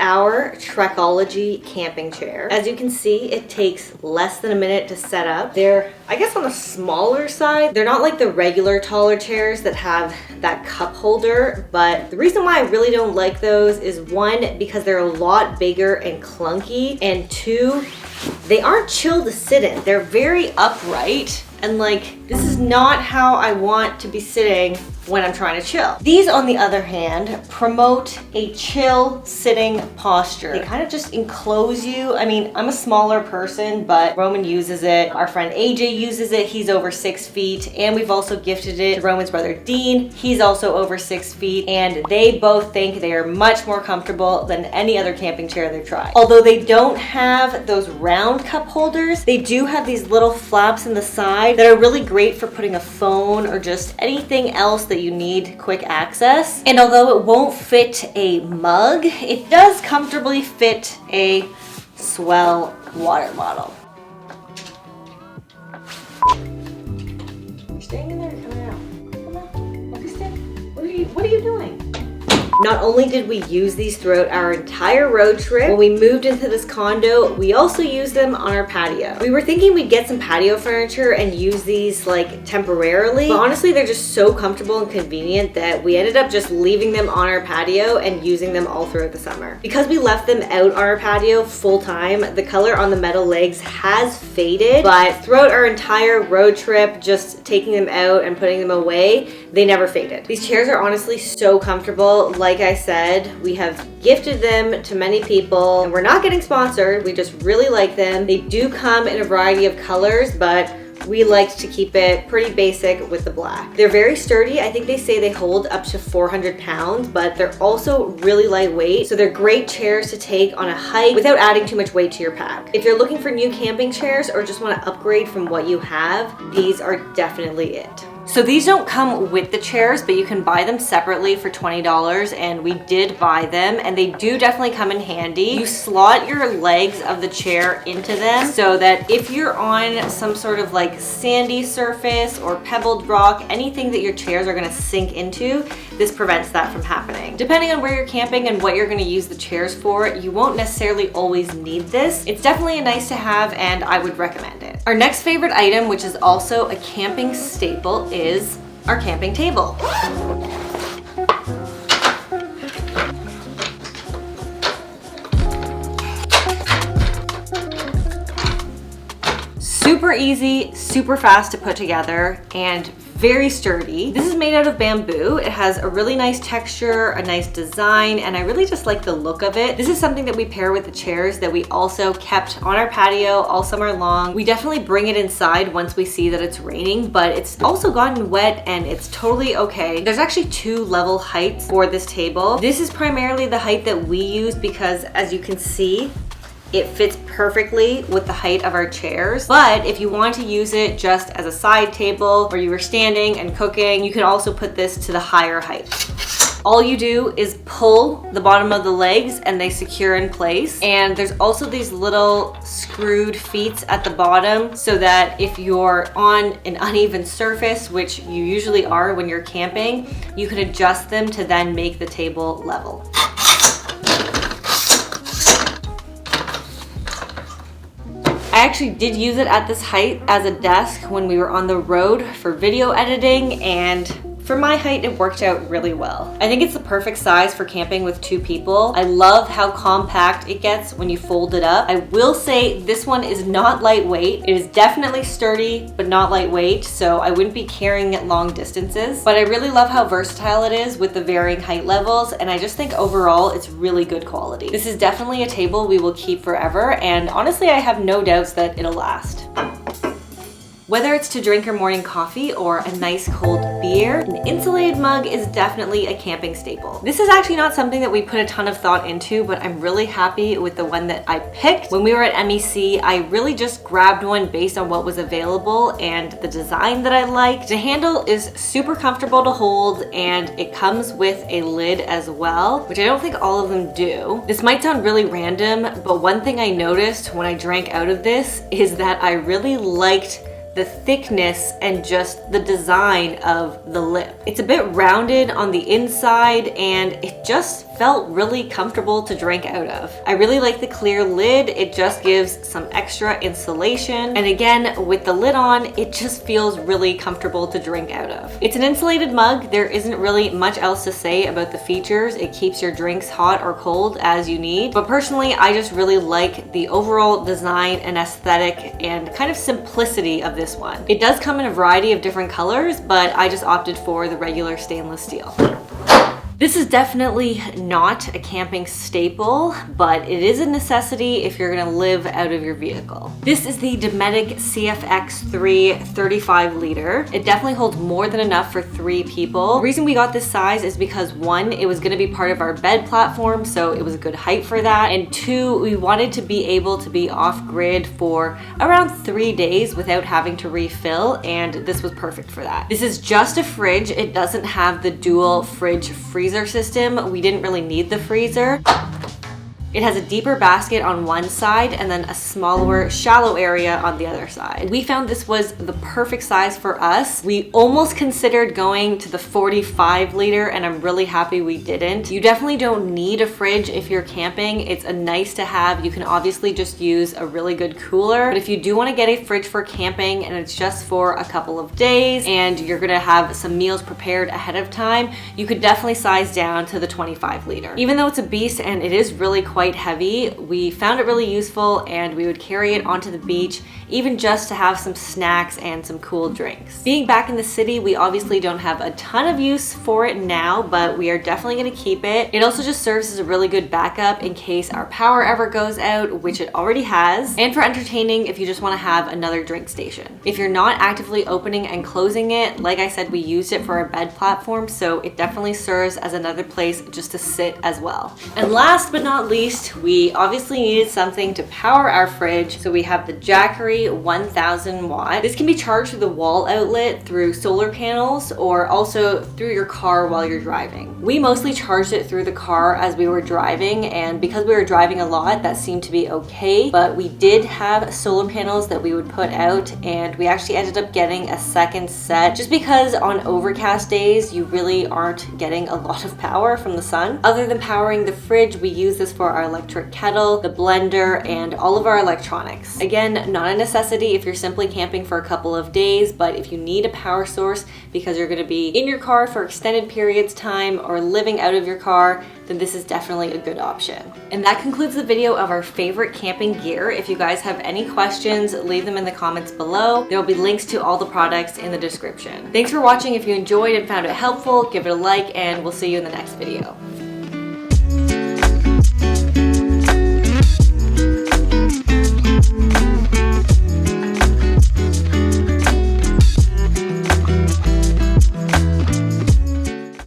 our Trekology camping chair. As you can see, it takes less than a minute to set up. They're, I guess, on the smaller side. They're not like the regular taller chairs that have that cup holder, but the reason why I really don't like those is one, because they're a lot bigger and clunky, and two, they aren't chill to sit in. They're very upright, and like, this is not how I want to be sitting when I'm trying to chill. These, on the other hand, promote a chill sitting posture. They kind of just enclose you. I mean, I'm a smaller person, but Roman uses it. Our friend AJ uses it. He's over 6 feet. And we've also gifted it to Roman's brother Dean. He's also over 6 feet. And they both think they are much more comfortable than any other camping chair they've tried. Although they don't have those round cup holders, they do have these little flaps in the side that are really great for putting a phone or just anything else that you need quick access. And although it won't fit a mug, it does comfortably fit a S'well water bottle. You're staying in there or coming out? Come on, let me stay. What are you doing? Not only did we use these throughout our entire road trip, when we moved into this condo, we also used them on our patio. We were thinking we'd get some patio furniture and use these like temporarily, but honestly, they're just so comfortable and convenient that we ended up just leaving them on our patio and using them all throughout the summer. Because we left them out on our patio full time, the color on the metal legs has faded, but throughout our entire road trip, just taking them out and putting them away, they never faded. These chairs are honestly so comfortable. Like I said, we have gifted them to many people, and we're not getting sponsored. We just really like them. They do come in a variety of colors, but we liked to keep it pretty basic with the black. They're very sturdy. I think they say they hold up to 400 pounds, but they're also really lightweight. So they're great chairs to take on a hike without adding too much weight to your pack. If you're looking for new camping chairs or just want to upgrade from what you have, these are definitely it. So these don't come with the chairs, but you can buy them separately for $20, and we did buy them, and they do definitely come in handy. You slot your legs of the chair into them so that if you're on some sort of like sandy surface or pebbled rock, anything that your chairs are gonna sink into, this prevents that from happening. Depending on where you're camping and what you're gonna use the chairs for, you won't necessarily always need this. It's definitely a nice to have, and I would recommend it. Our next favorite item, which is also a camping staple, is our camping table. Super easy, super fast to put together, and very sturdy. This is made out of bamboo. It has a really nice texture, a nice design, and I really just like the look of it. This is something that we pair with the chairs that we also kept on our patio all summer long. We definitely bring it inside once we see that it's raining, but it's also gotten wet and it's totally okay. There's actually 2 level heights for this table. This is primarily the height that we use because, as you can see, it fits perfectly with the height of our chairs. But if you want to use it just as a side table where you were standing and cooking, you can also put this to the higher height. All you do is pull the bottom of the legs and they secure in place. And there's also these little screwed feet at the bottom so that if you're on an uneven surface, which you usually are when you're camping, you can adjust them to then make the table level. I actually did use it at this height as a desk when we were on the road for video editing, and for my height, it worked out really well. I think it's the perfect size for camping with 2 people. I love how compact it gets when you fold it up. I will say this one is not lightweight. It is definitely sturdy, but not lightweight, so I wouldn't be carrying it long distances. But I really love how versatile it is with the varying height levels, and I just think overall it's really good quality. This is definitely a table we will keep forever, and honestly, I have no doubts that it'll last. Whether it's to drink your morning coffee or a nice cold beer, an insulated mug is definitely a camping staple. This is actually not something that we put a ton of thought into, but I'm really happy with the one that I picked. When we were at MEC, I really just grabbed one based on what was available and the design that I liked. The handle is super comfortable to hold, and it comes with a lid as well, which I don't think all of them do. This might sound really random, but one thing I noticed when I drank out of this is that I really liked the thickness and just the design of the lip. It's a bit rounded on the inside, and it just felt really comfortable to drink out of. I really like the clear lid. It just gives some extra insulation. And again, with the lid on, it just feels really comfortable to drink out of. It's an insulated mug. There isn't really much else to say about the features. It keeps your drinks hot or cold as you need. But personally, I just really like the overall design and aesthetic and kind of simplicity of this one. It does come in a variety of different colors, but I just opted for the regular stainless steel. This is definitely not a camping staple, but it is a necessity if you're gonna live out of your vehicle. This is the Dometic CFX3 35 liter. It definitely holds more than enough for 3 people. The reason we got this size is because 1, it was gonna be part of our bed platform, so it was a good height for that. And 2, we wanted to be able to be off grid for around 3 days without having to refill, and this was perfect for that. This is just a fridge. It doesn't have the dual fridge freezer system. We didn't really need the freezer. It has a deeper basket on one side and then a smaller, shallow area on the other side. We found this was the perfect size for us. We almost considered going to the 45 liter, and I'm really happy we didn't. You definitely don't need a fridge if you're camping. It's a nice to have. You can obviously just use a really good cooler. But if you do want to get a fridge for camping and it's just for a couple of days and you're gonna have some meals prepared ahead of time, you could definitely size down to the 25 liter. Even though it's a beast and it is really quite heavy, we found it really useful and we would carry it onto the beach, even just to have some snacks and some cool drinks. Being back in the city, we obviously don't have a ton of use for it now, but we are definitely going to keep it. It also just serves as a really good backup in case our power ever goes out, which it already has, and for entertaining if you just want to have another drink station. If you're not actively opening and closing it, like I said, we used it for our bed platform, so it definitely serves as another place just to sit as well. And last but not least, we obviously needed something to power our fridge, so we have the Jackery 1000 watt. This can be charged through the wall outlet through solar panels or also through your car while you're driving. We mostly charged it through the car as we were driving, and because we were driving a lot, that seemed to be okay, but we did have solar panels that we would put out, and we actually ended up getting a second set just because on overcast days you really aren't getting a lot of power from the sun. Other than powering the fridge, we use this for our electric kettle, the blender, and all of our electronics. Again, not a necessity if you're simply camping for a couple of days, but if you need a power source because you're going to be in your car for extended periods of time or living out of your car, then this is definitely a good option. And that concludes the video of our favorite camping gear. If you guys have any questions, leave them in the comments below. There will be links to all the products in the description. Thanks for watching. If you enjoyed and found it helpful, give it a like, and we'll see you in the next video.